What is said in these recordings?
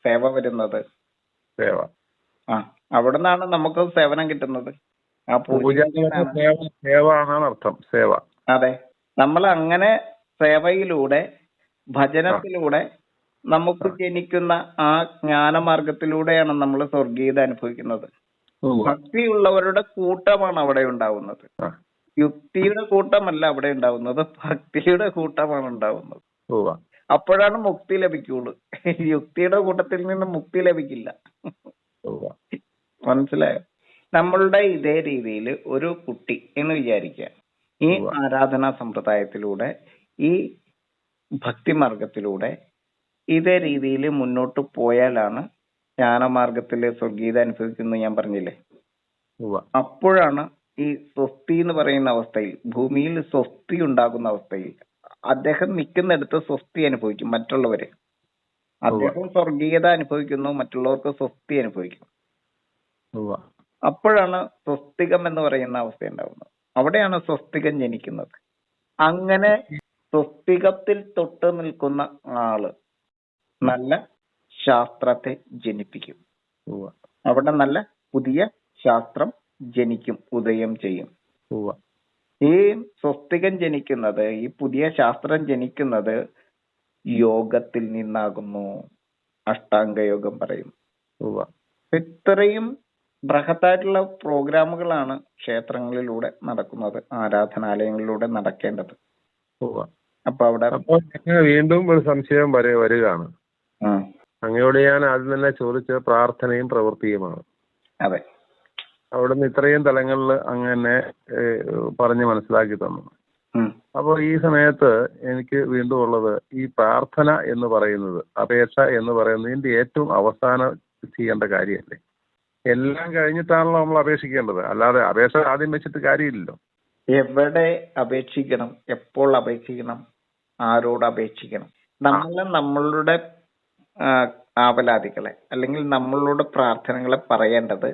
സേവ വരുന്നത്. സേവ. ആ അവിടെ നിന്നാണ് നമുക്ക് സേവനം കിട്ടുന്നത്. ആ പൂജ സേവ എന്നാണ് അർത്ഥം. സേവ. അതെ, നമ്മൾ അങ്ങനെ സേവയിലൂടെ ഭജനത്തിലൂടെ നമുക്ക് ജനിക്കുന്ന ആ ജ്ഞാനമാർഗത്തിലൂടെയാണ് നമ്മൾ സ്വർഗീയത അനുഭവിക്കുന്നത്. ഭക്തിയുള്ളവരുടെ കൂട്ടമാണ് അവിടെ ഉണ്ടാവുന്നത്. യുക്തിയുടെ കൂട്ടമല്ല അവിടെ ഉണ്ടാവുന്നത്, ഭക്തിയുടെ കൂട്ടമാണ് ഉണ്ടാവുന്നത്. അപ്പോഴാണ് മുക്തി ലഭിക്കുള്ളൂ. യുക്തിയുടെ കൂട്ടത്തിൽ നിന്ന് മുക്തി ലഭിക്കില്ല. മനസ്സിലായോ? നമ്മളുടെ ഇതേ രീതിയിൽ ഒരു കുട്ടി എന്ന് വിചാരിക്കുക, ഈ ആരാധനാ സമ്പ്രദായത്തിലൂടെ ഈ ഭക്തിമാർഗത്തിലൂടെ ഇതേ രീതിയിൽ മുന്നോട്ട് പോയാലാണ് ജ്ഞാനമാർഗത്തില് സ്വർഗീയത അനുഭവിക്കുന്നത് ഞാൻ പറഞ്ഞില്ലേ. അപ്പോഴാണ് ഈ സ്വസ്തി എന്ന് പറയുന്ന അവസ്ഥയിൽ, ഭൂമിയിൽ സ്വസ്തി ഉണ്ടാകുന്ന അവസ്ഥയിൽ അദ്ദേഹം നിൽക്കുന്നിടത്ത് സ്വസ്തി അനുഭവിക്കും മറ്റുള്ളവര്. അദ്ദേഹം സ്വർഗീയത അനുഭവിക്കുന്നു, മറ്റുള്ളവർക്ക് സ്വസ്തി അനുഭവിക്കുന്നു. അപ്പോഴാണ് സ്വസ്തികം എന്ന് പറയുന്ന അവസ്ഥ ഉണ്ടാകുന്നത്. അവിടെയാണ് സ്വസ്തികം ജനിക്കുന്നത്. അങ്ങനെ സ്വസ്തികത്തിൽ തൊട്ട് നിൽക്കുന്ന ആള് നല്ല ശാസ്ത്രത്തെ ജനിപ്പിക്കും. അവിടെ നല്ല പുതിയ ശാസ്ത്രം ജനിക്കും, ഉദയം ചെയ്യും. ഈ സ്വസ്തികം ജനിക്കുന്നത്, ഈ പുതിയ ശാസ്ത്രം ജനിക്കുന്നത് യോഗത്തിൽ നിന്നാകുന്നു. അഷ്ടാംഗയോഗം പറയും. ഇത്രയും ബൃഹത്തായിട്ടുള്ള പ്രോഗ്രാമുകളാണ് ക്ഷേത്രങ്ങളിലൂടെ നടക്കുന്നത്, ആരാധനാലയങ്ങളിലൂടെ നടക്കേണ്ടത്. അപ്പൊ അവിടെ വീണ്ടും ഒരു സംശയം വരികയാണ്. അങ്ങയോട് ഞാൻ ആദ്യം തന്നെ ചോദിച്ചത് പ്രാർത്ഥനയും പ്രവൃത്തിയുമാണ്. അതെ. അവിടുന്ന് ഇത്രയും തലങ്ങളിൽ അങ്ങനെ പറഞ്ഞ് മനസ്സിലാക്കി തന്നു. അപ്പോൾ ഈ സമയത്ത് എനിക്ക് വീണ്ടും ഉള്ളത് ഈ പ്രാർത്ഥന എന്ന് പറയുന്നത്, അപേക്ഷ എന്ന് പറയുന്നതിന്റെ ഏറ്റവും അവസാനം ചെയ്യേണ്ട കാര്യമല്ലേ? എല്ലാം കഴിഞ്ഞിട്ടാണല്ലോ നമ്മൾ അപേക്ഷിക്കേണ്ടത്, അല്ലാതെ അപേക്ഷ ആദ്യം വെച്ചിട്ട് കാര്യമില്ലല്ലോ. എവിടെ അപേക്ഷിക്കണം, എപ്പോൾ അപേക്ഷിക്കണം, ആരോട് അപേക്ഷിക്കണം? നമ്മളുടെ ആവലാതികളെ അല്ലെങ്കിൽ നമ്മളുടെ പ്രാർത്ഥനകളെ പറയേണ്ടത്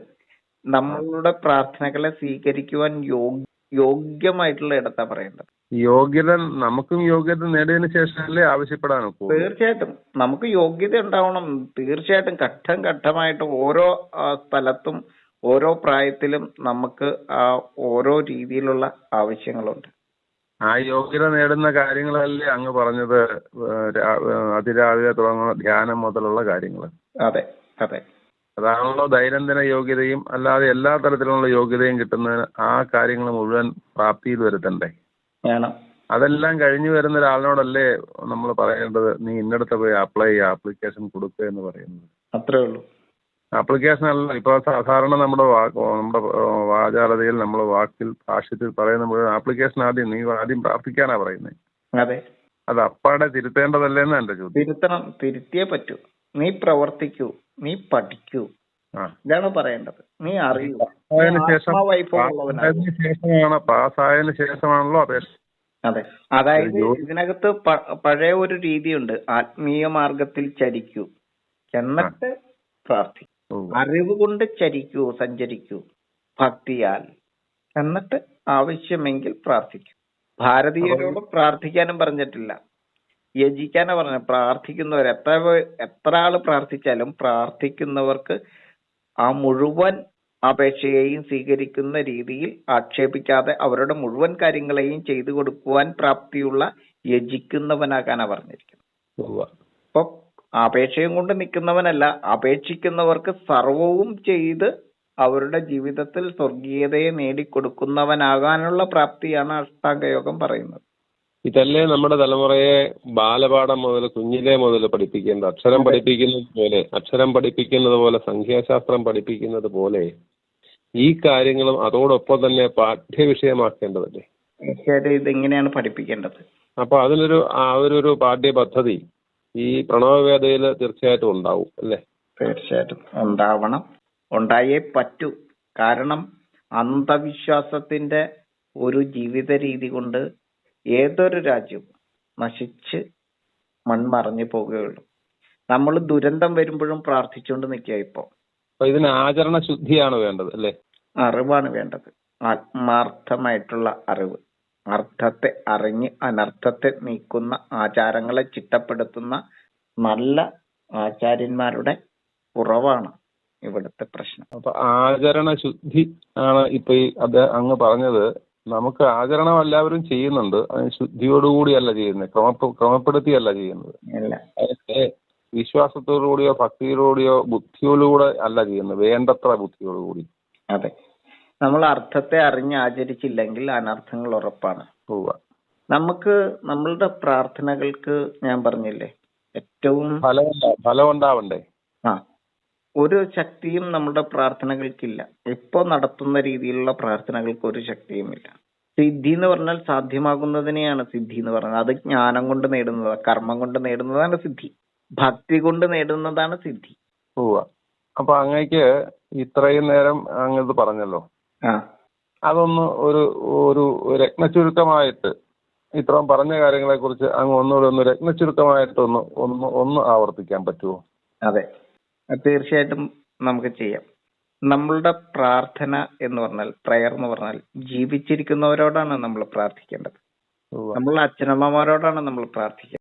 നമ്മളുടെ പ്രാർത്ഥനകളെ സ്വീകരിക്കുവാൻ യോഗ്യമായിട്ടുള്ള ഇടത്താ പറയേണ്ടത്. യോഗ്യത നമുക്കും യോഗ്യത നേടിയതിനു ശേഷമല്ലേ ആവശ്യപ്പെടാനോ? തീർച്ചയായിട്ടും നമുക്ക് യോഗ്യത ഉണ്ടാവണം. തീർച്ചയായിട്ടും ഘട്ടം ഘട്ടമായിട്ട് ഓരോ സ്ഥലത്തും ഓരോ പ്രായത്തിലും നമുക്ക് ഓരോ രീതിയിലുള്ള ആവശ്യങ്ങളുണ്ട്. ആ യോഗ്യത നേടുന്ന കാര്യങ്ങളല്ലേ അങ്ങ് പറഞ്ഞത്, അതിരാവിലെ തുടങ്ങുന്ന ധ്യാനം മുതലുള്ള കാര്യങ്ങൾ. അതെ അതെ, അതാണല്ലോ ദൈനംദിന യോഗ്യതയും. അല്ലാതെ എല്ലാ തരത്തിലുള്ള യോഗ്യതയും കിട്ടുന്നതിന് ആ കാര്യങ്ങൾ മുഴുവൻ പ്രാപ്തിയിൽ വരുത്തണ്ടേ? അതെല്ലാം കഴിഞ്ഞു വരുന്ന ഒരാളിനോടല്ലേ നമ്മൾ പറയേണ്ടത്, നീ ഇന്നടത്ത് പോയി അപ്ലൈ ചെയ്യുക, ആപ്ലിക്കേഷൻ കൊടുക്കുക എന്ന് പറയുന്നത്. അത്രേ ഉള്ളൂ. ആപ്ലിക്കേഷൻ അല്ല. ഇപ്പൊ സാധാരണ നമ്മുടെ വാചാലതയിൽ നമ്മൾ ഭാഷ്യത്തിൽ പറയുന്ന മുഴുവൻ ആപ്ലിക്കേഷൻ ആദ്യം നീ ആദ്യം പ്രാർത്ഥിക്കാനാ പറയുന്നത്. അതെ, അത് അപ്പാടെ തിരുത്തേണ്ടതല്ലേന്ന് എന്റെ ചോദ്യം. തിരുത്തണം, തിരുത്തിയേ പറ്റൂ. നീ പ്രവർത്തിക്കൂ, നീ പഠിക്കൂ, ഇതാണ് പറയേണ്ടത്. നീ അറിയൂ. പാസ്സായതിനു ശേഷമാണല്ലോ അപേക്ഷ. അതെ, അതായത് ഇതിനകത്ത് പഴയ ഒരു രീതിയുണ്ട്, ആത്മീയ മാർഗത്തിൽ ചരിക്കൂ എന്നിട്ട് പ്രാർത്ഥിക്കൂ, അറിവ് കൊണ്ട് ചരിക്കൂ, സഞ്ചരിക്കൂ ഭക്തിയാൽ, എന്നിട്ട് ആവശ്യമെങ്കിൽ പ്രാർത്ഥിക്കൂ. ഭാരതീയരോട് പ്രാർത്ഥിക്കാനും പറഞ്ഞിട്ടില്ല, യജിക്കാനാ പറഞ്ഞ. പ്രാർത്ഥിക്കുന്നവർ എത്ര ആള് പ്രാർത്ഥിച്ചാലും പ്രാർത്ഥിക്കുന്നവർക്ക് ആ മുഴുവൻ അപേക്ഷയെയും സ്വീകരിക്കുന്ന രീതിയിൽ ആക്ഷേപിക്കാതെ അവരുടെ മുഴുവൻ കാര്യങ്ങളെയും ചെയ്തു കൊടുക്കുവാൻ പ്രാപ്തിയുള്ള യജിക്കുന്നവനാകാനാ പറഞ്ഞിരിക്കുന്നത്. അപ്പൊ അപേക്ഷയും കൊണ്ട് നിൽക്കുന്നവനല്ല, അപേക്ഷിക്കുന്നവർക്ക് സർവവും ചെയ്ത് അവരുടെ ജീവിതത്തിൽ സ്വർഗീയതയെ നേടിക്കൊടുക്കുന്നവനാകാനുള്ള പ്രാപ്തിയാണ് അഷ്ടാംഗയോഗം പറയുന്നത്. ഇതല്ലേ നമ്മുടെ തലമുറയെ ബാലപാഠം മുതൽ കുഞ്ഞിലെ മുതൽ പഠിപ്പിക്കേണ്ടത്. അക്ഷരം പഠിപ്പിക്കുന്നത് പോലെ സംഖ്യാശാസ്ത്രം പഠിപ്പിക്കുന്നത് പോലെ ഈ കാര്യങ്ങളും അതോടൊപ്പം തന്നെ പാഠ്യവിഷയമാക്കേണ്ടതല്ലേ? തീർച്ചയായിട്ടും ഇതെങ്ങനെയാണ് പഠിപ്പിക്കേണ്ടത്. അപ്പൊ അതിനൊരു പാഠ്യപദ്ധതി ഈ പ്രണവവേദയിൽ തീർച്ചയായിട്ടും ഉണ്ടാവും അല്ലേ? തീർച്ചയായിട്ടും ഉണ്ടാവണം, ഉണ്ടായേ പറ്റൂ. കാരണം അന്ധവിശ്വാസത്തിന്റെ ഒരു ജീവിത രീതി കൊണ്ട് ഏതൊരു രാജ്യവും നശിച്ച് മൺമറഞ്ഞു പോകുകയുള്ളൂ. നമ്മൾ ദുരന്തം വരുമ്പോഴും പ്രാർത്ഥിച്ചുകൊണ്ട് നിൽക്കുക. ഇപ്പൊ ഇതിന് ആചരണ ശുദ്ധിയാണ് വേണ്ടത് അല്ലേ? അറിവാണ് വേണ്ടത്, ആത്മാർത്ഥമായിട്ടുള്ള അറിവ്. അർത്ഥത്തെ അറിഞ്ഞ് അനർത്ഥത്തെ നീക്കുന്ന ആചാരങ്ങളെ ചിട്ടപ്പെടുത്തുന്ന നല്ല ആചാര്യന്മാരുടെ കുറവാണ് ഇവിടുത്തെ പ്രശ്നം. അപ്പൊ ആചരണ ശുദ്ധി ആണ് ഇപ്പൊ ഈ അങ്ങ് പറഞ്ഞത്. നമുക്ക് ആചരണം എല്ലാവരും ചെയ്യുന്നുണ്ട്, അതിന് ശുദ്ധിയോടുകൂടിയല്ല ചെയ്യുന്നത്, ക്രമപ്പെടുത്തിയല്ല ചെയ്യുന്നത്. അതിന്റെ വിശ്വാസത്തോടുകൂടിയോ ഭക്തിയോടുകൂടിയോ ബുദ്ധിയോടുകൂടെ അല്ല ചെയ്യുന്നത്, വേണ്ടത്ര ബുദ്ധിയോടുകൂടി. അതെ, നമ്മൾ അർത്ഥത്തെ അറിഞ്ഞ് ആചരിച്ചില്ലെങ്കിൽ അനർത്ഥങ്ങൾ ഉറപ്പാണ്. നമുക്ക് നമ്മളുടെ പ്രാർത്ഥനകൾക്ക് ഞാൻ പറഞ്ഞില്ലേ ഏറ്റവും ഫലം ഉണ്ടാവണ്ടേ. ഒരു ശക്തിയും നമ്മുടെ പ്രാർത്ഥനകൾക്കില്ല. ഇപ്പോ നടത്തുന്ന രീതിയിലുള്ള പ്രാർത്ഥനകൾക്ക് ഒരു ശക്തിയുമില്ല. സിദ്ധി എന്ന് പറഞ്ഞാൽ സാധ്യമാകുന്നതിനെയാണ് സിദ്ധി എന്ന് പറയുന്നത്. അത് ജ്ഞാനം കൊണ്ട് നേടുന്നതാണ്, കർമ്മം കൊണ്ട് നേടുന്നതാണ് സിദ്ധി, ഭക്തി കൊണ്ട് നേടുന്നതാണ് സിദ്ധി. അപ്പൊ അങ്ങേക്ക് ഇത്രയും നേരം അങ്ങ് പറഞ്ഞല്ലോ, അതൊന്ന് ഒരു രത്നചുരുക്കമായിട്ട് ഇത്രയും പറഞ്ഞ കാര്യങ്ങളെ കുറിച്ച് അങ്ങ് ഒന്നുകൂടെ ഒന്ന് രത്നചുരുക്കമായിട്ട് ഒന്ന് ആവർത്തിക്കാൻ പറ്റുമോ? അതെ, തീർച്ചയായിട്ടും നമുക്ക് ചെയ്യാം. നമ്മളുടെ പ്രാർത്ഥന എന്ന് പറഞ്ഞാൽ, പ്രയർ എന്ന് പറഞ്ഞാൽ ജീവിച്ചിരിക്കുന്നവരോടാണ് നമ്മൾ പ്രാർത്ഥിക്കേണ്ടത്. നമ്മളുടെ അച്ഛനമ്മമാരോടാണ് നമ്മൾ പ്രാർത്ഥിക്കേണ്ടത്.